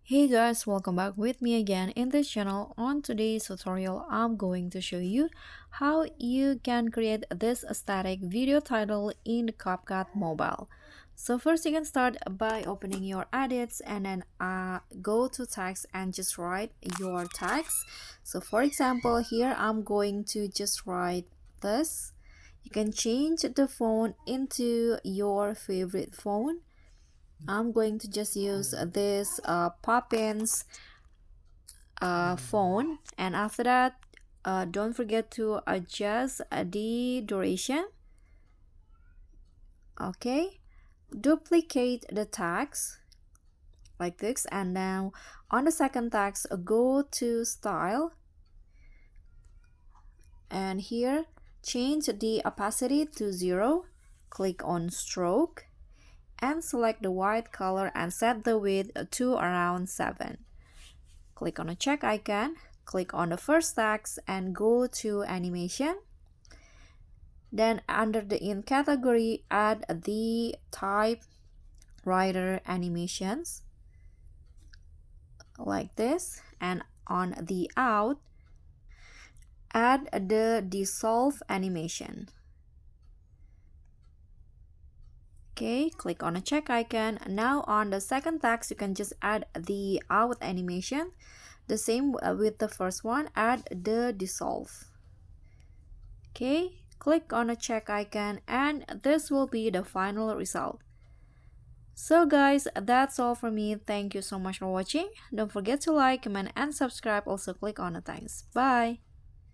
Hey guys, welcome back with me again in this channel. On today's tutorial, I'm going to show you how you can create this static video title in CapCut Mobile. So first you can start by opening your edits and then go to text and just write your text. So for example, here I'm going to just write this. You can change the font into your favorite font. I'm going to just use this Poppins phone, and after that don't forget to adjust the duration. Okay, duplicate the text like this, and now on the second text go to style, and here change the opacity to 0, click on stroke and select the white color and set the width to around 7. Click on the check icon, click on the first text and go to animation. Then under the in category, add the typewriter animations like this, and on the out, add the dissolve animation. Okay, click on the check icon. Now on the second text, you can just add the out animation. The same with the first one, add the dissolve. Okay, click on the check icon and this will be the final result. So guys, that's all for me. Thank you so much for watching. Don't forget to like, comment and subscribe. Also click on the thanks. Bye.